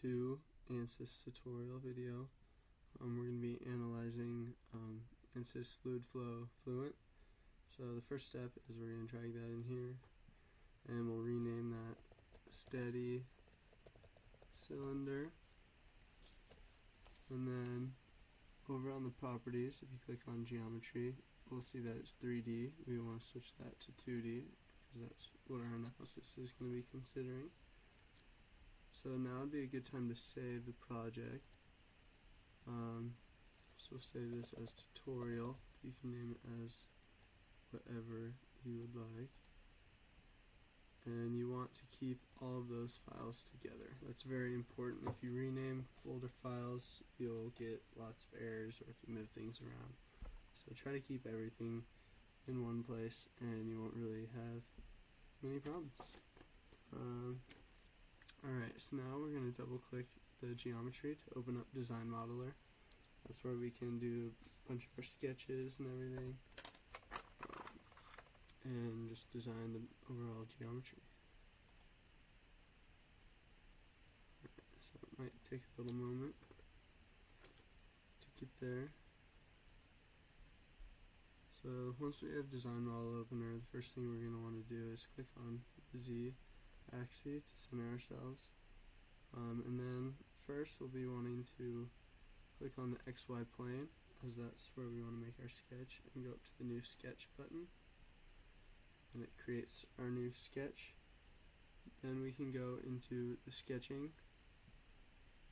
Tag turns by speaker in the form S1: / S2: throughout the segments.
S1: 2 ANSYS tutorial video. We're going to be analyzing ANSYS Fluid Flow Fluent. So the first step is we're going to drag that in here, and we'll rename that steady cylinder. And then over on the properties, if you click on geometry, we'll see that it's 3D. We want to switch that to 2D because that's what our analysis is going to be considering. So now would be a good time to save the project. So save this as tutorial. You can name it as whatever you would like. And you want to keep all of those files together. That's very important. If you rename folder files, you'll get lots of errors, or if you move things around. So try to keep everything in one place, and you won't really have many problems. Alright, so now we're going to double click the geometry to open up Design Modeler. That's where we can do a bunch of our sketches and everything, and just design the overall geometry. So it might take a little moment to get there. So once we have Design Model Opener, the first thing we're going to want to do is click on the Z axis to center ourselves. And then first we'll be wanting to click on the XY plane, as that's where we want to make our sketch, and go up to the New Sketch button. And it creates our new sketch. Then we can go into the sketching,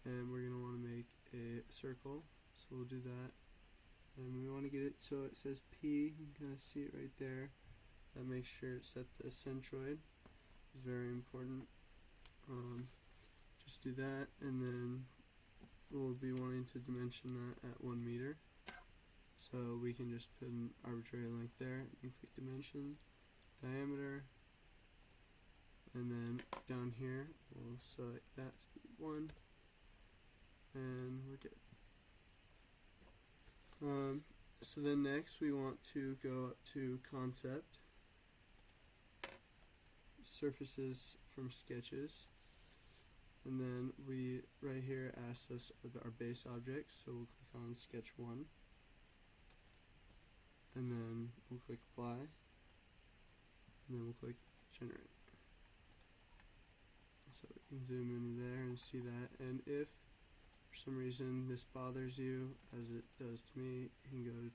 S1: and we're going to want to make a circle, so we'll do that. And we want to get it so it says P. You can kind of see it right there. That makes sure it's set the centroid. It's very important. Just do that, and then we'll be wanting to dimension that at 1 meter. So we can just put an arbitrary length there and click dimension, diameter, and then down here we'll select that to be 1, and we're good. So then next we want to go up to Concept, Surfaces from Sketches, and then we right here asks us our base objects, so we'll click on Sketch 1, and then we'll click Apply, and then we'll click Generate. So we can zoom in there and see that, and if for some reason this bothers you, as it does to me, you can go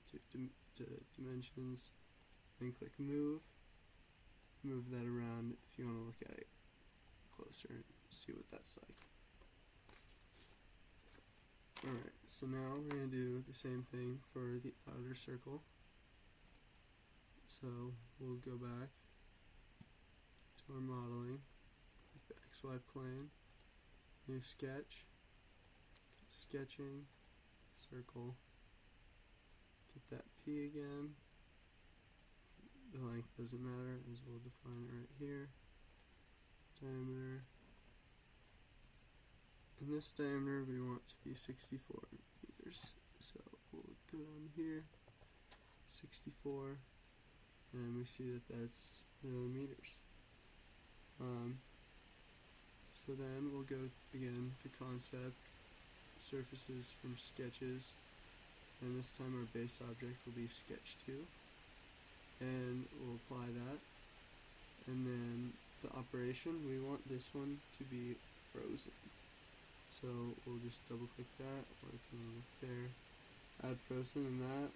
S1: to Dimensions and click Move that around if you want to look at it closer and see what that's like. Alright, so now we're going to do the same thing for the outer circle. So we'll go back to our modeling, the XY plane, new sketch, sketching, circle, get that P again. The length doesn't matter, as we'll define it right here. Diameter. And this diameter we want to be 64 meters. So we'll go down here, 64, and we see that that's millimeters. So then we'll go again to Concept, Surfaces from Sketches, and this time our base object will be Sketch 2. And we'll apply that, and then the operation, we want this one to be frozen, so we'll just double click that, or if you look there, add frozen, and that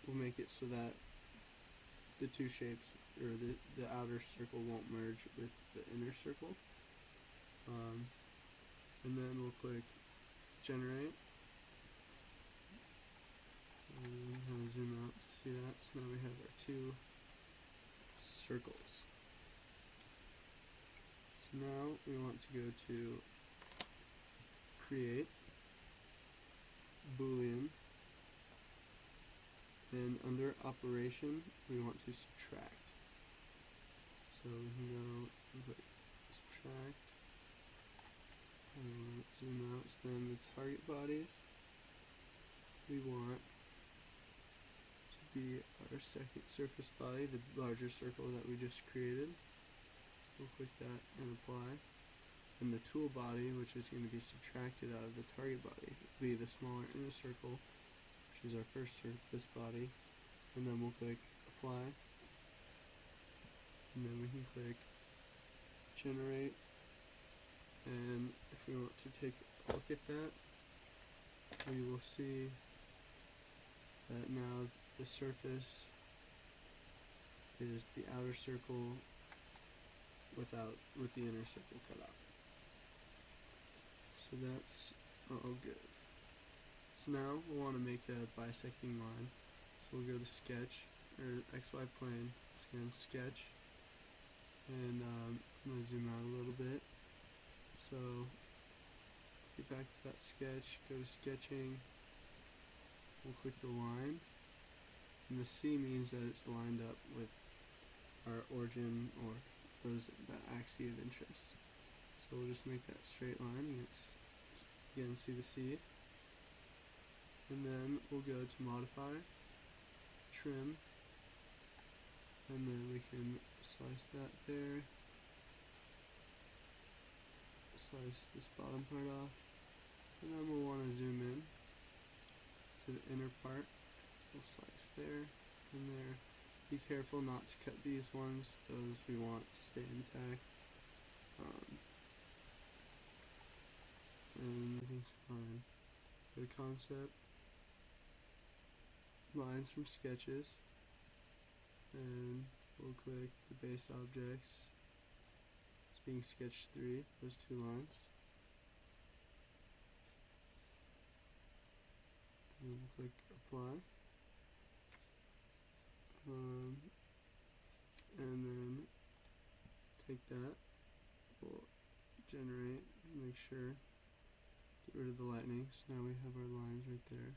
S1: will make it so that the two shapes, or the outer circle, won't merge with the inner circle. And then we'll click Generate, and I'll zoom out to see that. So now we have our two circles. So now we want to go to Create, Boolean, and under Operation we want to subtract. So we can go and click Subtract, and zoom out. So then the target bodies we want be our second surface body, the larger circle that we just created. So we'll click that and apply. And the tool body, which is going to be subtracted out of the target body, will be the smaller inner circle, which is our first surface body. And then we'll click apply. And then we can click generate. And if we want to take a look at that, we will see that now the surface is the outer circle with the inner circle cut out. So that's all good. So now we'll want to make a bisecting line. So we'll go to sketch, or XY plane, it's again sketch, and I'm going to zoom out a little bit. So get back to that sketch, go to sketching, we'll click the line, and the C means that it's lined up with our origin or that axis of interest. So we'll just make that straight line, and it's, again, see the C. And then we'll go to modify, trim, and then we can slice that there, slice this bottom part off, and then we'll want to zoom in to the inner part. We'll slice there and there. Be careful not to cut these ones, those we want to stay intact. And everything's fine. Go to concept, lines from sketches, and we'll click the base objects. It's being sketch 3, those 2 lines. And we'll click apply. And then take that, we'll generate, make sure, get rid of the lightning, so now we have our lines right there.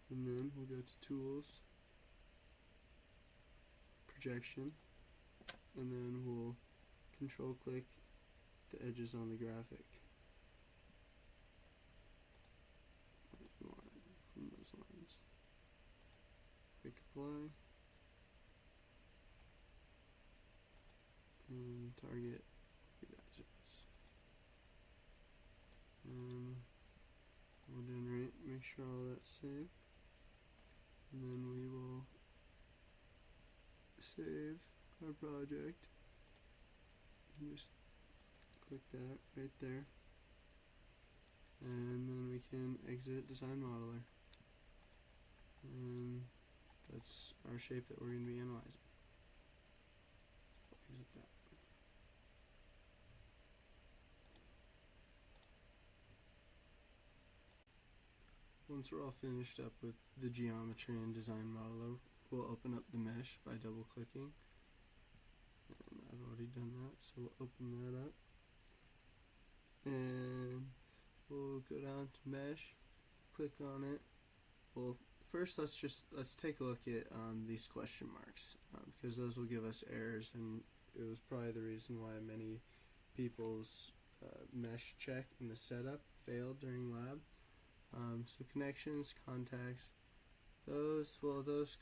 S1: And then we'll go to tools, projection, and then we'll control click the edges on the graphic. Line from those lines. Click apply. And target be that surface. And we'll generate, make sure all that's saved. And then we will save our project. And just click that right there. And then we can exit Design Modeler. And that's our shape that we're going to be analyzing. So exit that. Once we're all finished up with the geometry and Design Modeler, we'll open up the mesh by double clicking. And I've already done that, so we'll open that up. And we'll go down to mesh, click on it. Well, first let's take a look at these question marks, because those will give us errors, and it was probably the reason why many people's mesh check in the setup failed during lab. So connections, contacts, those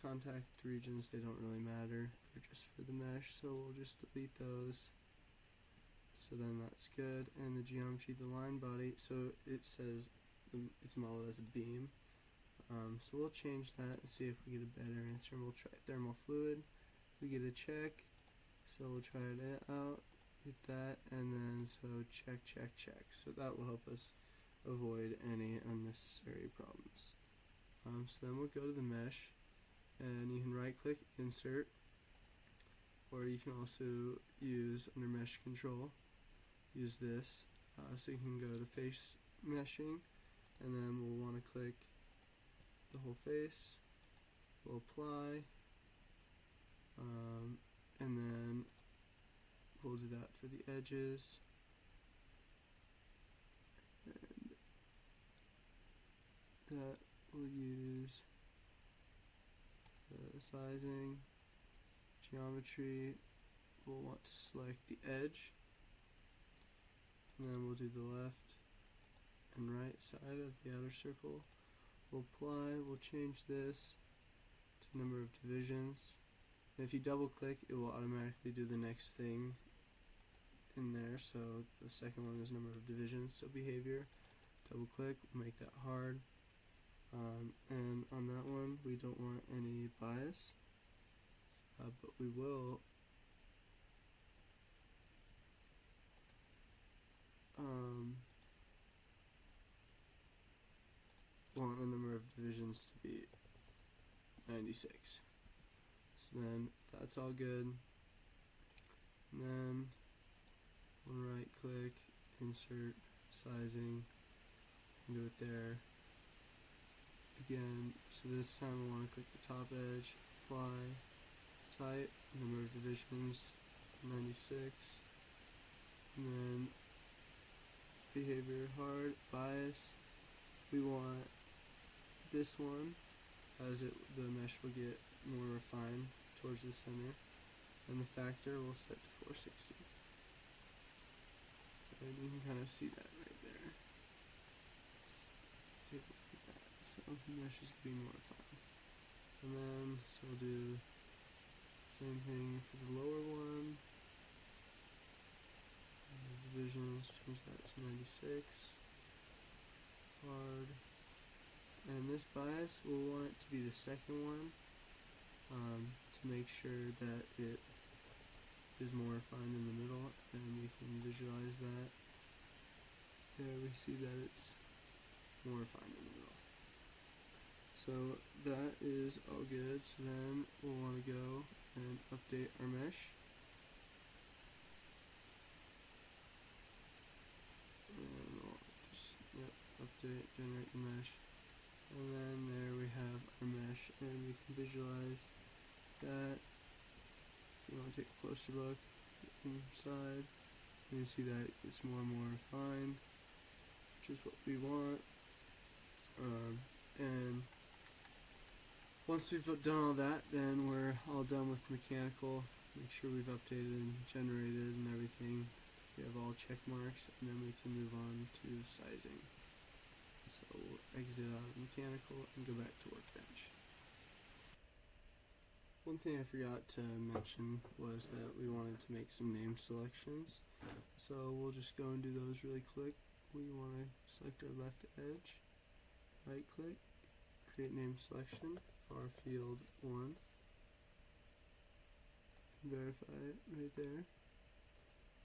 S1: contact regions, they don't really matter, they're just for the mesh, so we'll just delete those. So then that's good. And the geometry, the line body, so it says it's modeled as a beam. So we'll change that and see if we get a better answer. We'll try thermal fluid. We get a check, so we'll try it out, hit that, and then so check. So that will help us avoid any unnecessary problems. So then we'll go to the mesh, and you can right click insert, or you can also use under mesh control, use this, so you can go to face meshing, and then we'll want to click the whole face, we'll apply, and then we'll do that for the edges, and that we'll use the sizing, geometry, we'll want to select the edge, and then we'll do the left and right side of the outer circle. We'll apply, we'll change this to number of divisions, and if you double click it will automatically do the next thing in there, so the second one is number of divisions, so behavior, double click, we'll make that hard, and on that one we don't want any bias, but we will want the number of divisions to be 96. So then that's all good. And then we'll right click, insert sizing, and do it there. Again, so this time I want to click the top edge, apply, type, number of divisions, 96, and then behavior, hard, bias, we want this one, as the mesh will get more refined towards the center, and the factor we'll set to 460. And you can kind of see that right there. Let's take a look at that. So the mesh is getting more refined. And then, so we'll do the same thing for the lower one. Divisions, change that to 96. Hard. And this bias, we'll want it to be the second one, to make sure that it is more refined in the middle, and we can visualize that. There we see that it's more refined in the middle. So that is all good. So then we'll want to go and update our mesh. And we'll just update, generate the mesh. And then there we have our mesh, and we can visualize that. If you want to take a closer look inside, you can see that it's more and more refined, which is what we want. And once we've done all that, then we're all done with mechanical. Make sure we've updated and generated and everything. We have all check marks, and then we can move on to sizing. So we'll exit out of mechanical and go back to workbench. One thing I forgot to mention was that we wanted to make some name selections. So we'll just go and do those really quick. We want to select our left edge, right click, create name selection for our field 1. Verify it right there.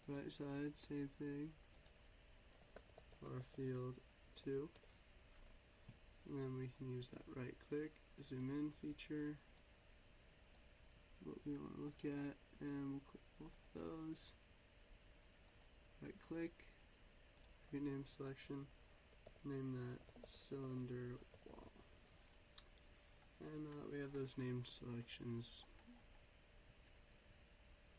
S1: Right side, same thing for our field 2. And then we can use that right click, zoom in feature, what we want to look at, and we'll click both of those. Right click, create name selection, name that cylinder wall. And now that we have those named selections,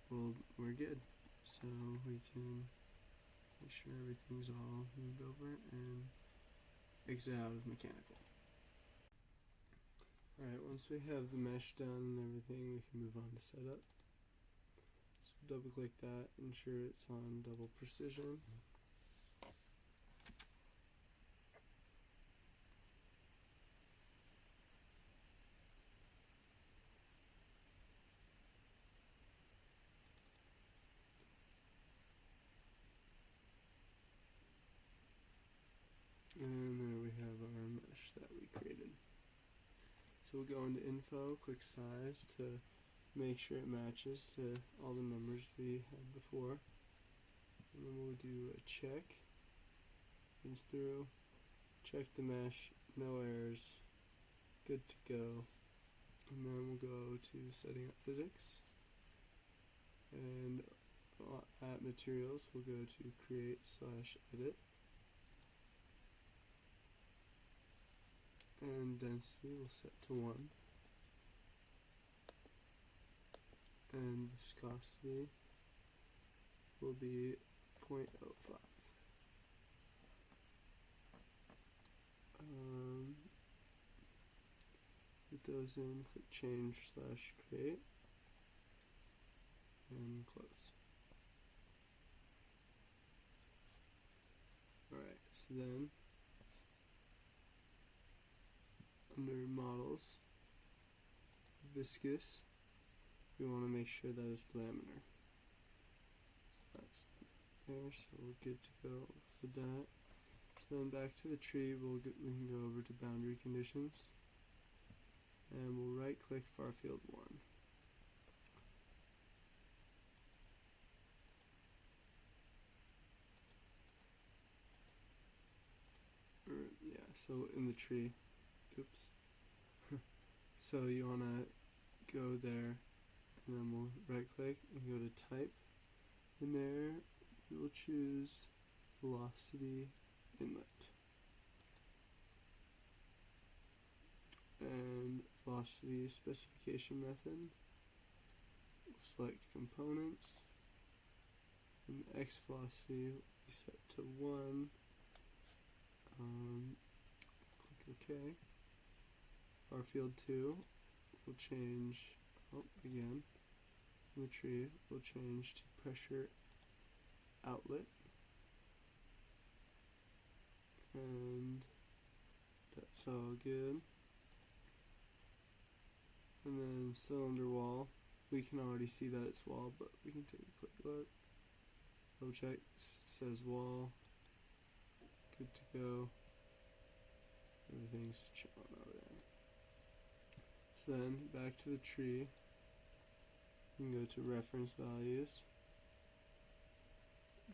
S1: we're good. So we can make sure everything's all moved over and exit out of mechanical. Alright, once we have the mesh done and everything, we can move on to setup. So double click that, ensure it's on double precision. And there we have our mesh that we created. So we'll go into info, click size to make sure it matches to all the numbers we had before. And then we'll do a check, rinse through, check the mesh, no errors, good to go. And then we'll go to setting up physics. And at materials, we'll go to create/edit. And density we'll set to 1, and viscosity will be 0.05. Put those in, click change/create, and close. Alright, so then under models, viscous, we want to make sure that it's laminar. So that's there, so we're good to go with that. So then back to the tree, we can go over to boundary conditions, and we'll right click far field 1. Yeah, so in the tree, oops. So you want to go there, and then we'll right click and go to type. In there, we will choose velocity inlet. And velocity specification method. We'll select components, and X velocity will be set to 1. Click OK. Far field 2 will change, again, in the tree will change to pressure outlet, and that's all good. And then cylinder wall, we can already see that it's wall, but we can take a quick look. Double check, says wall, good to go. Everything's chilling over there. So then back to the tree, we can go to reference values,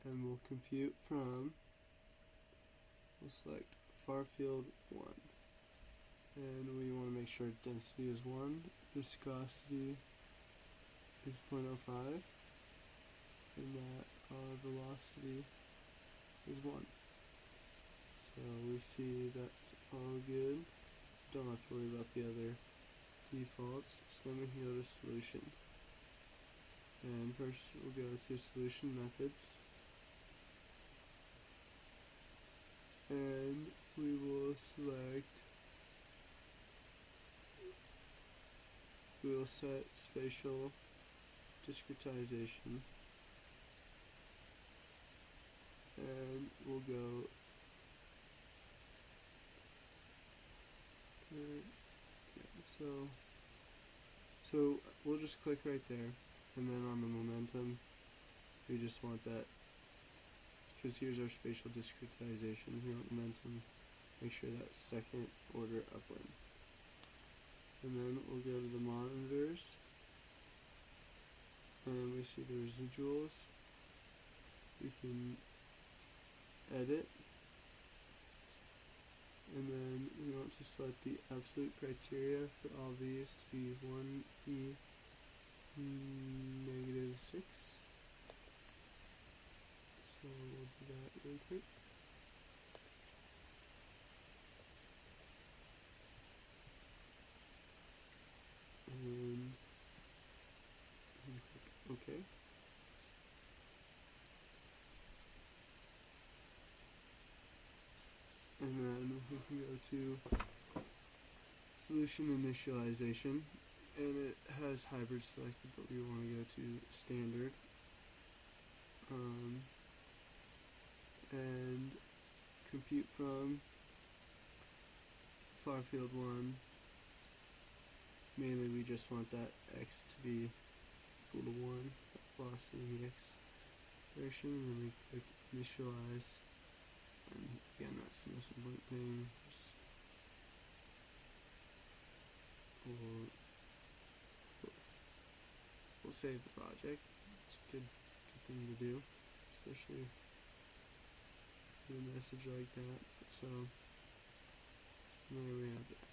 S1: and we'll compute from, we'll select far field 1, and we want to make sure density is 1, viscosity is 0.05, and that our velocity is 1. So we see that's all good. Don't have to worry about the other defaults. So then we can go to solution. And first we'll go to solution methods. And we will select, we will set spatial discretization. And we'll go so we'll just click right there, and then on the momentum we just want that, because here's our spatial discretization. Here on momentum, make sure that's second order upland, and then we'll go to the monitors, and we see the residuals. We can edit, and then we want to select the absolute criteria for all these to be 1e negative 6. So we'll do that really quick. And click OK. And then we can go to solution initialization, and it has hybrid selected, but we want to go to standard, and compute from far field 1. Mainly we just want that x to be equal to 1, velocity in the x direction, and then we click initialize. And again, that's the most important thing. We'll save the project. It's a good thing to do, especially with a message like that. So there we have that.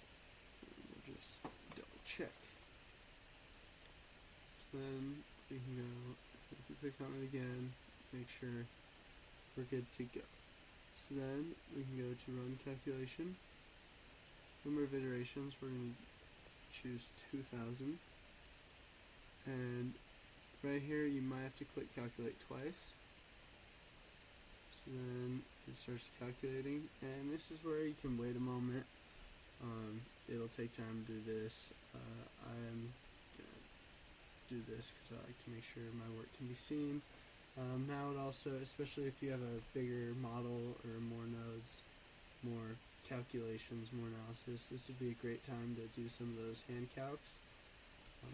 S1: And we'll just double check. So then we can go, if we click on it again, make sure we're good to go. So then we can go to run calculation. Number of iterations, we're going to choose 2000. And right here you might have to click calculate twice. So then it starts calculating, and this is where you can wait a moment. It'll take time to do this. I'm going to do this because I like to make sure my work can be seen. Now it also, especially if you have a bigger model or more nodes, more calculations, more analysis, this would be a great time to do some of those hand calcs,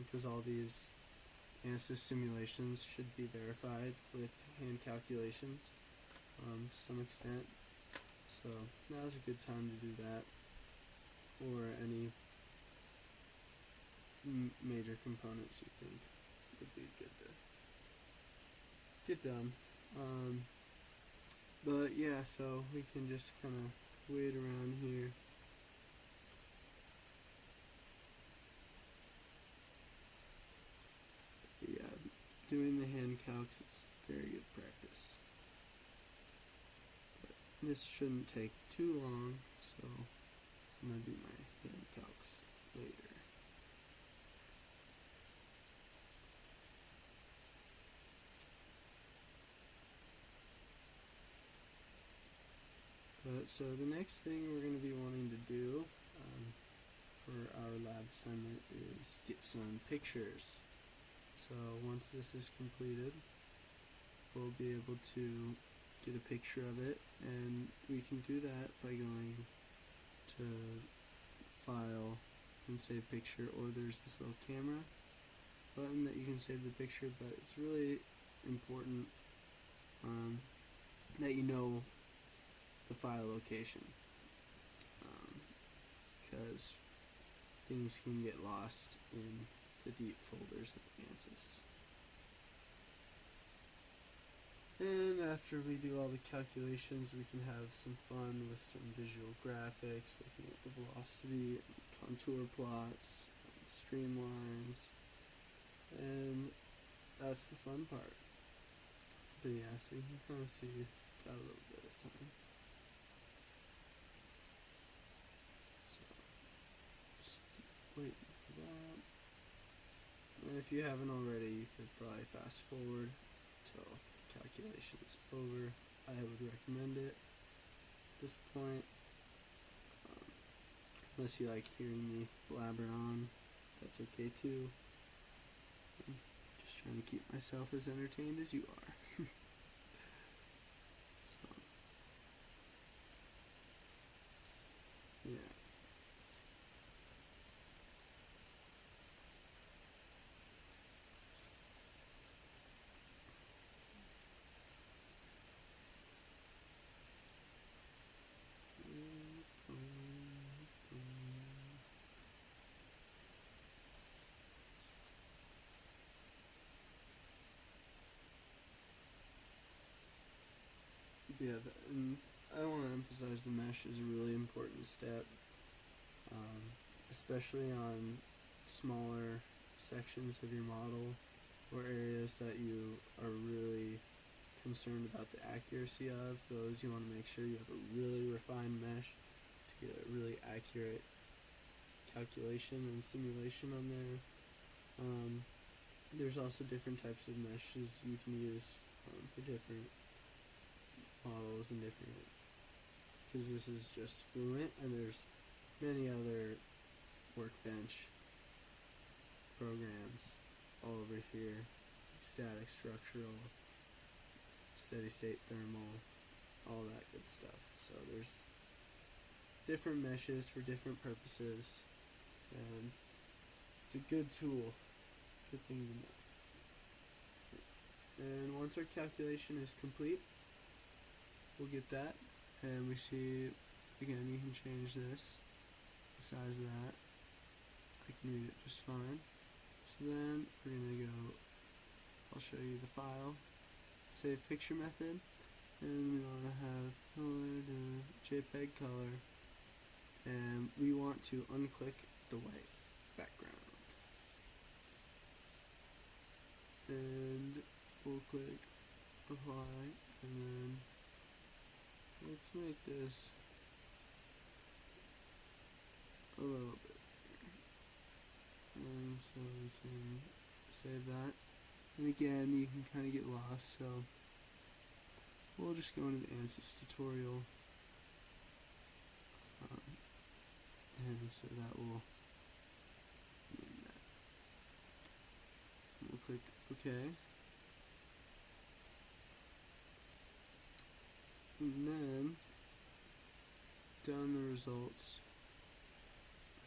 S1: because all these ANSYS simulations should be verified with hand calculations to some extent. So now's a good time to do that, or any major components you think would be good to get done. But yeah, so we can just kind of wait around here. But yeah, doing the hand calcs is very good practice. But this shouldn't take too long, so I'm going to do my hand calcs later. So the next thing we're going to be wanting to do for our lab assignment is get some pictures. So once this is completed, we'll be able to get a picture of it, and we can do that by going to File and Save Picture, or there's this little camera button that you can save the picture, but it's really important that you know the file location, because things can get lost in the deep folders of ANSYS. And after we do all the calculations, we can have some fun with some visual graphics, looking at the velocity, and contour plots, and streamlines, and that's the fun part. But yeah, so you can kind of see we've got a little bit of time. Waiting for that. And if you haven't already, you could probably fast forward till the calculation's over. I would recommend it at this point. Unless you like hearing me blabber on, that's okay too. I'm just trying to keep myself as entertained as you are. So, yeah. Yeah, and I want to emphasize the mesh is a really important step, especially on smaller sections of your model or areas that you are really concerned about the accuracy of. Those you want to make sure you have a really refined mesh to get a really accurate calculation and simulation on there. There's also different types of meshes you can use for different models and different, because this is just Fluent, and there's many other workbench programs all over here: static, structural, steady state, thermal, all that good stuff. So there's different meshes for different purposes, and it's a good tool, good thing to know. And once our calculation is complete, we'll get that, and we see, again, you can change this, the size of that. I can read it just fine. So then we're going to go, I'll show you the file, save picture method, and we want to have color to JPEG color, and we want to unclick the white background. And we'll click apply, and then let's make this a little bit bigger. And so we can save that. And again, you can kind of get lost, so we'll just go into the ANSYS tutorial. And so that will mean that. We'll click OK. And then, down the results,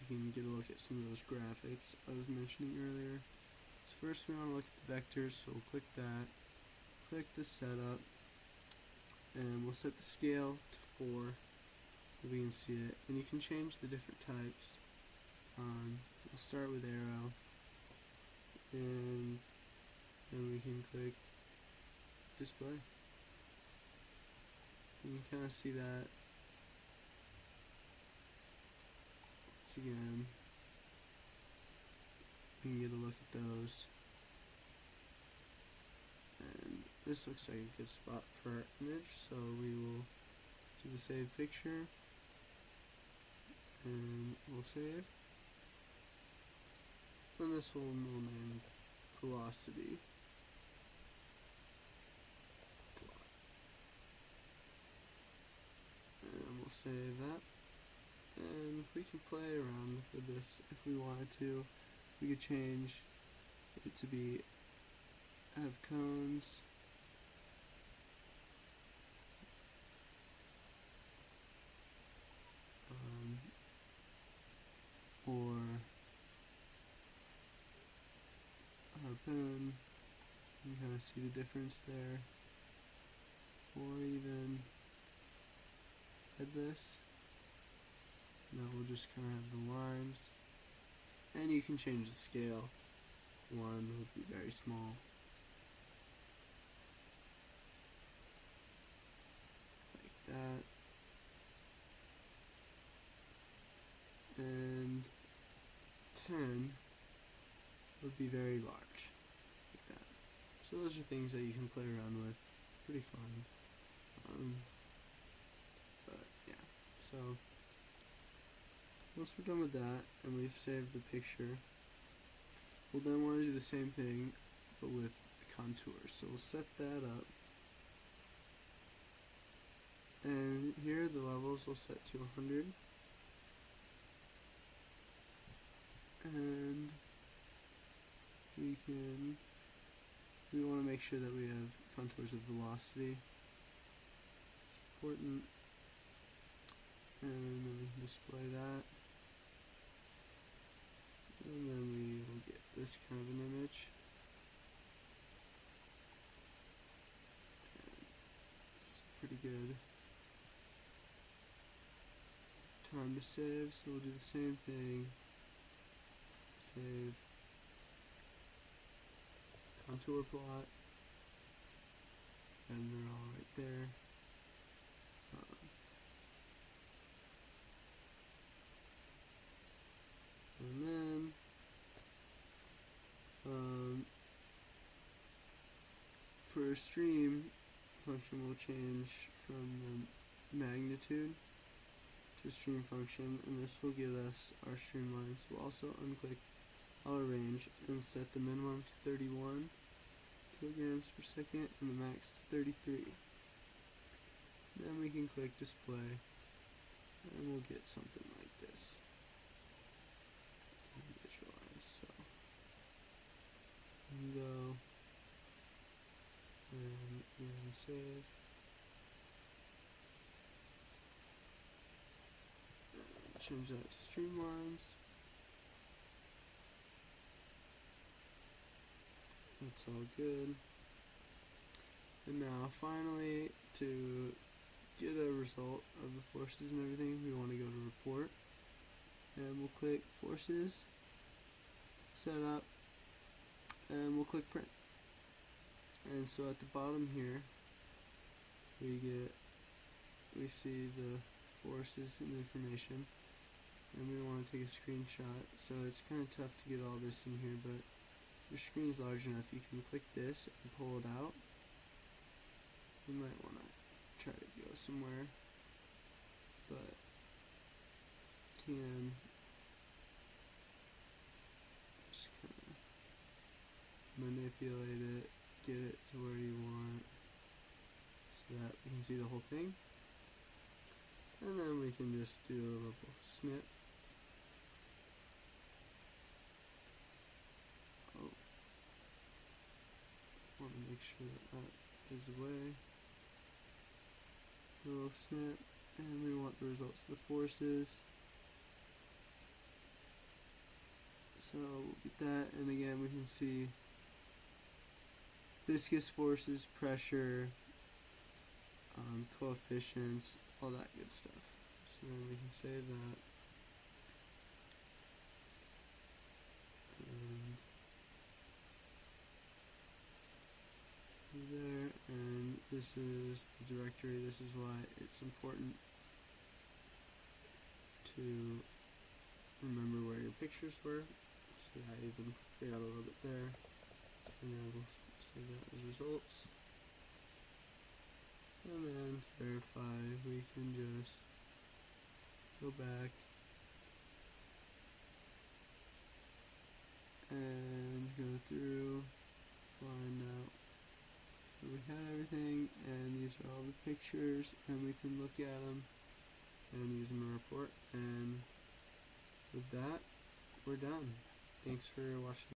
S1: we can get a look at some of those graphics I was mentioning earlier. So first we want to look at the vectors, so we'll click that, click the setup, and we'll set the scale to 4 so we can see it. And you can change the different types. We'll start with arrow, and then we can click display. You can kind of see that. Once again, we can get a look at those. And this looks like a good spot for our image, so we will do the save picture, and we'll save. And this will name velocity. And we'll save that. And we can play around with this if we wanted to. We could change it to be have cones. Or harpoon. You can kind of see the difference there. Or even headless. Now we'll just kind of have the lines. And you can change the scale. 1 would be very small. Like that. And 10 would be very large. Like that. So those are things that you can play around with. Pretty fun. But yeah, so once we're done with that and we've saved the picture, we'll then want to do the same thing but with contours. So we'll set that up, and here the levels we'll set to 100, and we want to make sure that we have contours of velocity. It's important. And then we can display that. And then we will get this kind of an image. And it's pretty good. Time to save, so we'll do the same thing. Save. Contour plot. And they're all right there. And then for a stream function, we'll change from the magnitude to stream function, and this will give us our streamlines. We'll also unclick auto range and set the minimum to 31 kilograms per second and the max to 33. Then we can click display, and we'll get something like this. Visualize, so go and then save. And change that to streamlines. That's all good. And now finally, to get a result of the forces and everything, we want to go to report, and we'll click forces, set up, and we'll click print. And so at the bottom here we see the forces and information, and we want to take a screenshot. So it's kind of tough to get all this in here, but if your screen is large enough, you can click this and pull it out. You might want to try to go somewhere, but can just kind of manipulate it, get it to where you want, so that we can see the whole thing. And then we can just do a little snip. Oh, want to make sure that that is away. A little snip, and we want the results of the forces. So we'll get that, and again we can see viscous forces, pressure, coefficients, all that good stuff. So then we can save that. And there, and this is the directory. This is why it's important to remember where your pictures were. See, I even forgot a little bit there. And then we'll save that as results. And then to verify, we can just go back and go through, find out where we had everything, and these are all the pictures, and we can look at them and use them in a report. And with that, we're done. Thanks for watching.